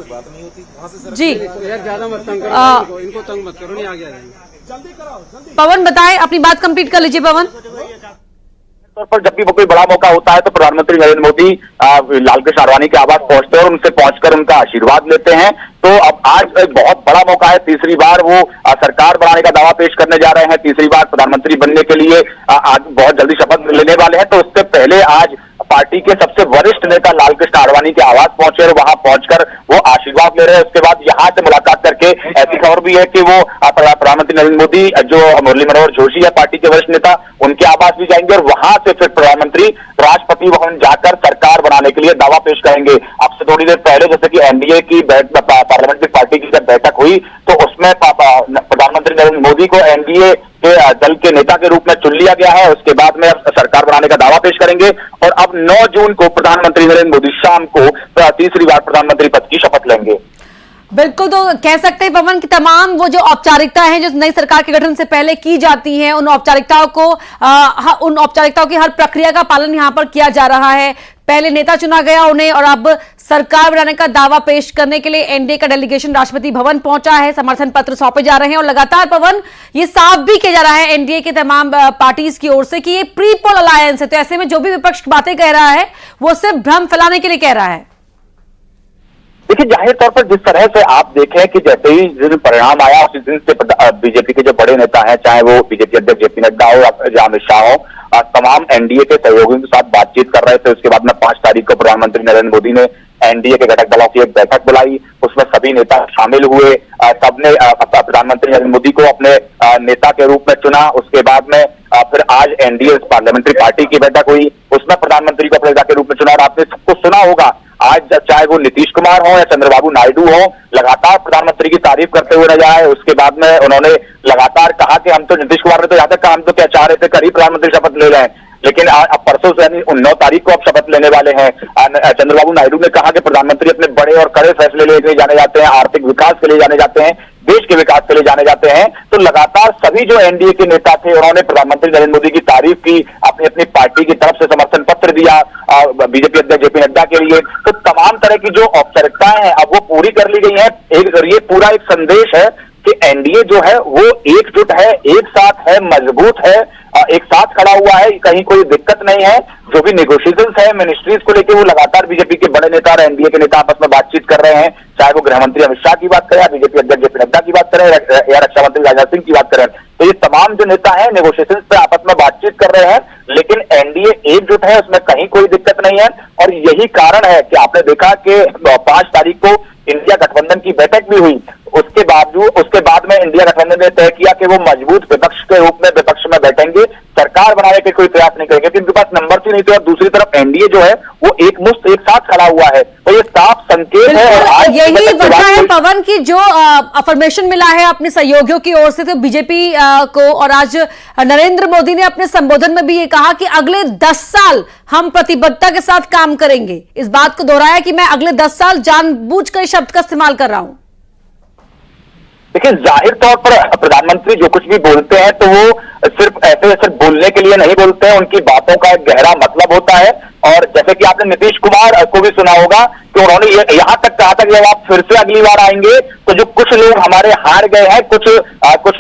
कोई बात नहीं होती वहाँ से जी यार ज्यादा मत तंग करो इनको तंग मत करो, नहीं आगे आ जाएंगे। पवन बताएं, अपनी बात कंप्लीट कर लीजिए पवन। तौर पर जब भी वो कोई बड़ा मौका होता है तो प्रधानमंत्री नरेंद्र मोदी लालकृष्ण आडवाणी के आवास पहुंचते हैं और उनसे पहुंचकर उनका आशीर्वाद लेते हैं। तो अब आज एक बहुत बड़ा मौका है, तीसरी बार वो सरकार बनाने का दावा पेश करने जा रहे हैं, तीसरी बार प्रधानमंत्री बनने के लिए आज बहुत जल्दी शपथ लेने वाले हैं। तो उससे पहले आज पार्टी के सबसे वरिष्ठ नेता लालकृष्ण आडवाणी के आवास पहुंचे और वहां पहुंचकर वो आशीर्वाद ले रहे हैं। उसके बाद यहां से मुलाकात करके ऐसी खबर भी है कि वो प्रधानमंत्री नरेंद्र मोदी जो मुरली मनोहर जोशी है पार्टी के वरिष्ठ नेता, उनके आवास भी जाएंगे और वहां से फिर प्रधानमंत्री राष्ट्रपति भवन जाकर सरकार बनाने के लिए दावा पेश करेंगे। अब से थोड़ी देर पहले जैसे कि एनडीए की पार्लियामेंट्री पार्टी की जब बैठक हुई तो उसमें प्रधानमंत्री नरेंद्र मोदी को एनडीए के दल के नेता के रूप में चुन लिया गया है। उसके बाद में सरकार बनाने का दावा पेश करेंगे और अब 9 जून को प्रधानमंत्री नरेंद्र मोदी शाम को तीसरी बार प्रधानमंत्री पद की शपथ लेंगे। बिल्कुल, तो कह सकते हैं पवन की तमाम वो जो औपचारिकता है जो नई सरकार के गठन से पहले की जाती हैं, उन औपचारिकताओं की हर प्रक्रिया का पालन यहां पर किया जा रहा है। पहले नेता चुना गया उन्हें और अब सरकार बनाने का दावा पेश करने के लिए एनडीए का डेलीगेशन राष्ट्रपति भवन पहुंचा है, समर्थन पत्र सौंपे जा रहे हैं और लगातार पवन ये साफ भी किया जा रहा है एनडीए के तमाम पार्टीज की ओर से कि ये प्री पोल अलायंस है। तो ऐसे में जो भी विपक्ष बातें कह रहा है वो सिर्फ भ्रम फैलाने के लिए कह रहा है। देखिए, जाहिर तौर पर जिस तरह से आप देखें कि जैसे ही जिस दिन परिणाम आया उसी दिन से बीजेपी के जो बड़े नेता हैं, चाहे वो बीजेपी अध्यक्ष जेपी नड्डा हो या अमित शाह हो, तमाम एनडीए के सहयोगियों के साथ बातचीत कर रहे थे। उसके बाद में 5 तारीख को प्रधानमंत्री नरेंद्र मोदी ने एनडीए के घटक दलों की एक बैठक बुलाई, उसमें सभी नेता शामिल हुए, सबने प्रधानमंत्री नरेंद्र मोदी को अपने नेता के रूप में चुना। उसके बाद में फिर आज एनडीए पार्लियामेंट्री पार्टी की बैठक हुई, उसमें प्रधानमंत्री को अपने नेता के रूप में चुना और आपने सबको सुना होगा आज चाहे वो नीतीश कुमार हो या चंद्रबाबू नायडू हो, लगातार प्रधानमंत्री की तारीफ करते हुए नजर आए। उसके बाद में उन्होंने लगातार कहा कि हम तो नीतीश कुमार ने तो यहां तक कहा हम तो क्या चाह रहे थे कल ही प्रधानमंत्री शपथ ले लें, लेकिन अब परसों से यानी 9 तारीख को अब शपथ लेने वाले हैं। चंद्रबाबू नायडू ने कहा कि प्रधानमंत्री अपने बड़े और कड़े फैसले लेके जाने जाते हैं, आर्थिक विकास के लिए जाने जाते हैं, देश के विकास के लिए जाने जाते हैं। तो लगातार सभी जो एनडीए के नेता थे उन्होंने प्रधानमंत्री नरेंद्र मोदी की तारीफ की, अपनी अपनी पार्टी की तरफ से समर्थन पत्र दिया बीजेपी अध्यक्ष जेपी नड्डा के लिए। तो तमाम तरह की जो औपचारिकताएं हैं अब वो पूरी कर ली गई हैं। ये पूरा एक संदेश है कि एनडीए जो है वो एकजुट है, एक साथ है, मजबूत है, एक साथ खड़ा हुआ है, कहीं कोई दिक्कत नहीं है। जो भी नेगोशिएशंस है मिनिस्ट्रीज को लेकर वो लगातार बीजेपी के बड़े नेता और एनडीए के नेता आपस में बातचीत कर रहे हैं, चाहे वो गृह मंत्री अमित शाह की बात करें या बीजेपी अध्यक्ष जेपी नड्डा की बात करें या रक्षा मंत्री राजनाथ सिंह की बात करें। तो ये तमाम जो नेता है नेगोशिएशंस पे आपस में बातचीत कर रहे हैं, लेकिन एनडीए एकजुट है, उसमें कहीं कोई दिक्कत नहीं है। और यही कारण है कि आपने देखा कि 5 तारीख को इंडिया गठबंधन की बैठक भी हुई, उसके बाद में इंडिया गठबंधन ने तय किया कि वो मजबूत विपक्ष के रूप में विपक्ष में बैठेंगे, सरकार बनाने के कोई प्रयास नहीं करेंगे, क्योंकि उनके पास नंबर ही नहीं थे। और दूसरी तरफ एनडीए जो है वो एक साथ खड़ा हुआ है। तो ये साफ संकेत है और आज यही वजह है पवन की जो अफर्मेशन मिला है अपने सहयोगियों की ओर से तो बीजेपी को, और आज नरेंद्र मोदी ने अपने संबोधन में भी ये कहा कि अगले 10 साल हम प्रतिबद्धता के साथ काम करेंगे। इस बात को दोहराया कि मैं अगले 10 साल जानबूझकर इस शब्द का इस्तेमाल कर रहा हूं। देखिए, जाहिर तौर पर प्रधानमंत्री जो कुछ भी बोलते हैं तो वो सिर्फ बोलने के लिए नहीं बोलते हैं, उनकी बातों का एक गहरा मतलब होता है। और जैसे कि आपने नीतीश कुमार को भी सुना होगा कि उन्होंने यहां तक कहा था कि जब आप फिर से अगली बार आएंगे तो जो कुछ लोग हमारे हार गए हैं, कुछ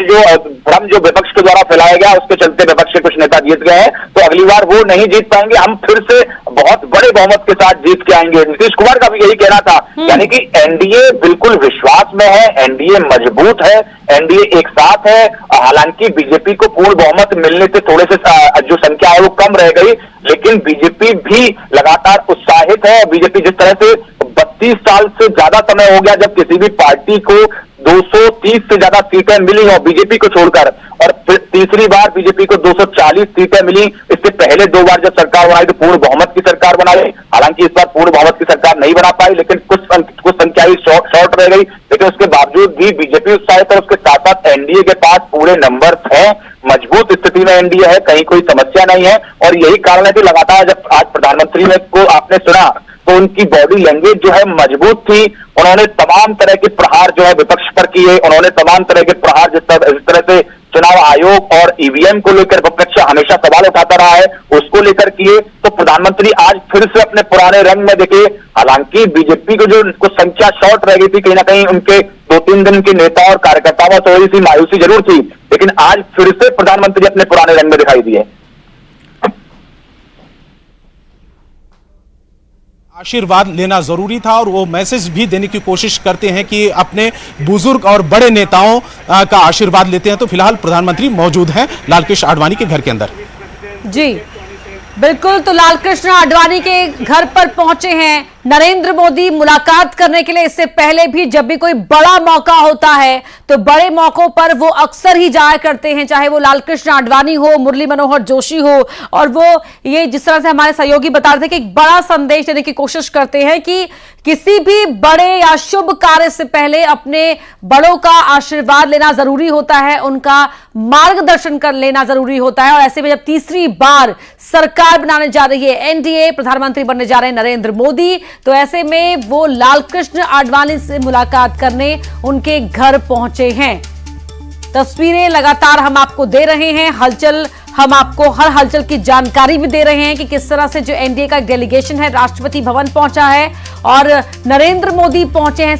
जो भ्रम जो विपक्ष के द्वारा फैलाया गया उसके चलते विपक्ष के कुछ नेता जीत गए हैं, तो अगली बार वो नहीं जीत पाएंगे, हम फिर से बहुत बड़े बहुमत के साथ जीत के आएंगे। नीतीश कुमार का भी यही कहना था। यानी कि एनडीए बिल्कुल विश्वास में है, एनडीए मजबूत है, एनडीए एक साथ है। हालांकि बीजेपी को पूर्ण बहुमत मिलने से थोड़े से जो संख्या है वो कम रह गई, लेकिन बीजेपी भी लगातार उत्साहित है। बीजेपी जिस तरह से 32 साल से ज्यादा समय हो गया जब किसी भी पार्टी को 230 से ज्यादा सीटें मिली हो बीजेपी को छोड़कर, और फिर तीसरी बार बीजेपी को 240 सीटें मिली। इससे पहले 2 बार जब सरकार बनाई तो पूर्ण बहुमत की सरकार बनाई, हालांकि इस बार पूर्ण बहुमत की सरकार नहीं बना पाई, लेकिन कुछ संख्या ही शॉर्ट रह गई। लेकिन उसके बावजूद भी बीजेपी उत्साहित है, उसके साथ साथ एनडीए के पास पूरे नंबर्स हैं, मजबूत स्थिति में एनडीए है, कहीं कोई समस्या नहीं है। और यही कारण है कि लगातार जब आज प्रधानमंत्री को आपने सुना तो उनकी बॉडी लैंग्वेज जो है मजबूत थी। उन्होंने तमाम तरह के प्रहार जो है विपक्ष पर किए, उन्होंने तमाम तरह के प्रहार जिस तरह से चुनाव आयोग और ईवीएम को लेकर विपक्ष हमेशा सवाल उठाता रहा है, उसको लेकर किए तो प्रधानमंत्री आज फिर से अपने पुराने रंग में दिखे। हालांकि बीजेपी को जो कुछ संख्या शॉर्ट रह गई थी, कहीं ना कहीं उनके 2-3 दिन के नेता और कार्यकर्ताओं में थोड़ी सी मायूसी जरूर थी, लेकिन आज फिर से प्रधानमंत्री अपने पुराने रंग में दिखाई दिए। आशीर्वाद लेना जरूरी था और वो मैसेज भी देने की कोशिश करते हैं कि अपने बुजुर्ग और बड़े नेताओं का आशीर्वाद लेते हैं। तो फिलहाल प्रधानमंत्री मौजूद हैं लालकृष्ण आडवाणी के घर के अंदर। जी बिल्कुल, तो लालकृष्ण आडवाणी के घर पर पहुंचे हैं नरेंद्र मोदी मुलाकात करने के लिए। इससे पहले भी जब भी कोई बड़ा मौका होता है तो बड़े मौकों पर वो अक्सर ही जाया करते हैं, चाहे वो लालकृष्ण आडवाणी हो, मुरली मनोहर जोशी हो। और वो ये जिस तरह से हमारे सहयोगी बता रहे थे कि एक बड़ा संदेश देने की कोशिश करते हैं कि किसी भी बड़े या शुभ कार्य से पहले अपने बड़ों का आशीर्वाद लेना जरूरी होता है, उनका मार्गदर्शन कर लेना जरूरी होता है। और ऐसे में जब तीसरी बार सरकार बनाने जा रही है एनडीए, प्रधानमंत्री बनने जा रहे हैं नरेंद्र मोदी, तो ऐसे में वो लालकृष्ण आडवाणी से मुलाकात करने उनके घर पहुंचे हैं। तस्वीरें लगातार हम आपको दे रहे हैं, हलचल हम आपको हर हलचल की जानकारी भी दे रहे हैं कि किस तरह से जो एनडीए का डेलीगेशन है राष्ट्रपति भवन पहुंचा है और नरेंद्र मोदी पहुंचे हैं।